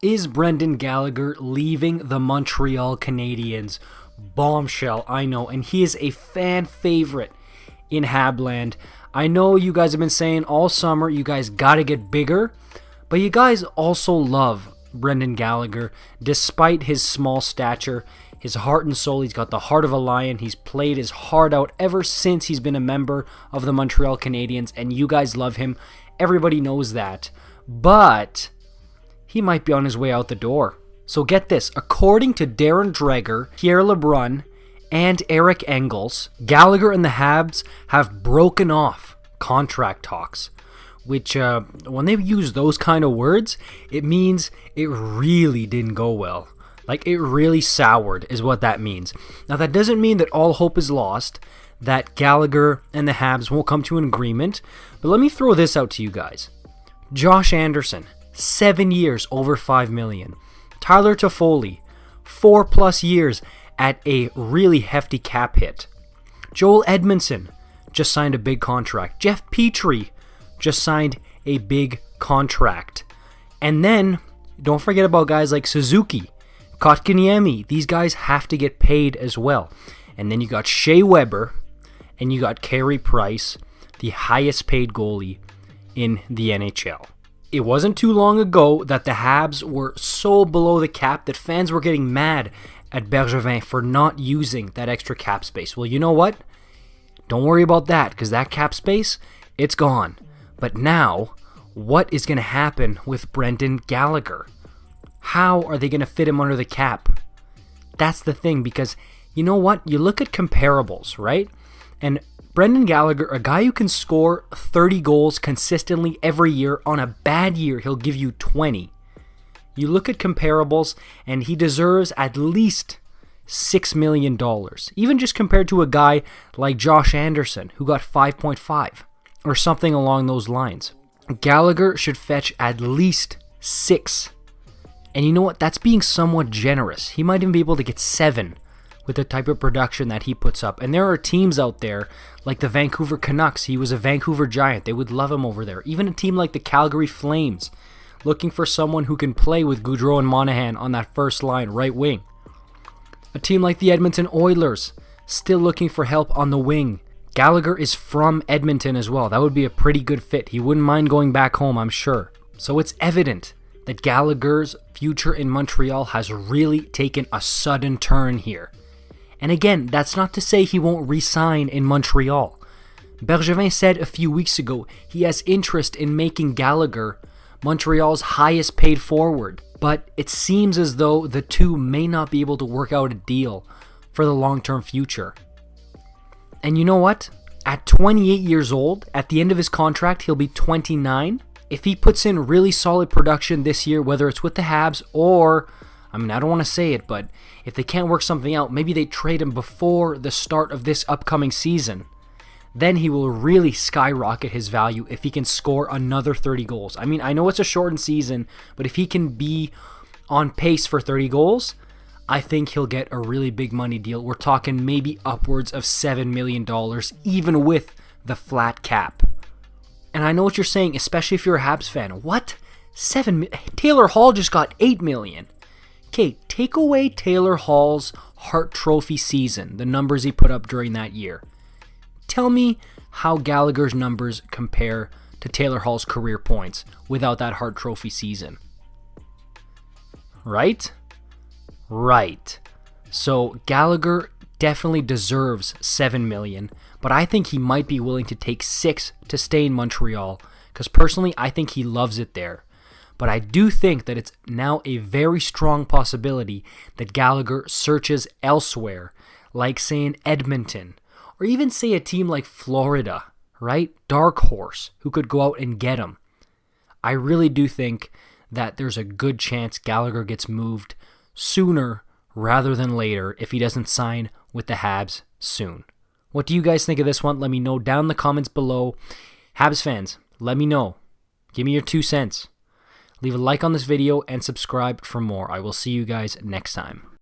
Is Brendan Gallagher leaving the Montreal Canadiens? Bombshell, I know, and he is a fan favorite in Habland. I know you guys have been saying all summer you guys got to get bigger, but you guys also love Brendan Gallagher. Despite his small stature, his heart and soul, he's got the heart of a lion. He's played his heart out ever since he's been a member of the Montreal Canadiens, and you guys love him. Everybody knows that. But he might be on his way out the door. So get this, according to Darren Dreger, Pierre LeBrun, and Eric Engels, Gallagher and the Habs have broken off contract talks, which when they use those kind of words, it means it really didn't go well. Like, it really soured is what that means. Now, that doesn't mean that all hope is lost, that Gallagher and the Habs won't come to an agreement, but let me throw this out to you guys. Josh Anderson, 7 years, over $5 million. Tyler Toffoli, 4+ years at a really hefty cap hit. Joel Edmondson just signed a big contract. Jeff Petrie just signed a big contract. And then, don't forget about guys like Suzuki, Kotkaniemi. These guys have to get paid as well. And then you got Shea Weber, and you got Carey Price, the highest paid goalie in the NHL. It wasn't too long ago that the Habs were so below the cap that fans were getting mad at Bergevin for not using that extra cap space. Well, you know what? Don't worry about that, because that cap space, it's gone. But now, what is going to happen with Brendan Gallagher? How are they going to fit him under the cap? That's the thing, because you know what? You look at comparables, right? And Brendan Gallagher, a guy who can score 30 goals consistently every year. On a bad year, he'll give you 20. You look at comparables, and he deserves at least $6 million. Even just compared to a guy like Josh Anderson, who got 5.5, or something along those lines. Gallagher should fetch at least 6. And you know what? That's being somewhat generous. He might even be able to get 7 with the type of production that he puts up. And there are teams out there like the Vancouver Canucks. He was a Vancouver Giant. They would love him over there. Even a team like the Calgary Flames, looking for someone who can play with Gaudreau and Monahan on that first line right wing. A team like the Edmonton Oilers, still looking for help on the wing. Gallagher is from Edmonton as well. That would be a pretty good fit. He wouldn't mind going back home, I'm sure. So it's evident that Gallagher's future in Montreal has really taken a sudden turn here. And again, that's not to say he won't re-sign in Montreal. Bergevin said a few weeks ago he has interest in making Gallagher Montreal's highest paid forward. But it seems as though the two may not be able to work out a deal for the long-term future. And you know what? At 28 years old, at the end of his contract, he'll be 29. If he puts in really solid production this year, whether it's with the Habs or, I don't want to say it, but if they can't work something out, maybe they trade him before the start of this upcoming season, then he will really skyrocket his value if he can score another 30 goals. I know it's a shortened season, but if he can be on pace for 30 goals, I think he'll get a really big money deal. We're talking maybe upwards of $7 million, even with the flat cap. And I know what you're saying, especially if you're a Habs fan. What? Taylor Hall just got $8 million. Okay, take away Taylor Hall's Hart Trophy season, the numbers he put up during that year. Tell me how Gallagher's numbers compare to Taylor Hall's career points without that Hart Trophy season. Right? Right. So Gallagher definitely deserves $7 million, but I think he might be willing to take 6 to stay in Montreal, because personally I think he loves it there. But I do think that it's now a very strong possibility that Gallagher searches elsewhere, like say in Edmonton, or even say a team like Florida, right? Dark horse, who could go out and get him. I really do think that there's a good chance Gallagher gets moved sooner rather than later if he doesn't sign with the Habs soon. What do you guys think of this one? Let me know down in the comments below. Habs fans, let me know. Give me your 2 cents. Leave a like on this video and subscribe for more. I will see you guys next time.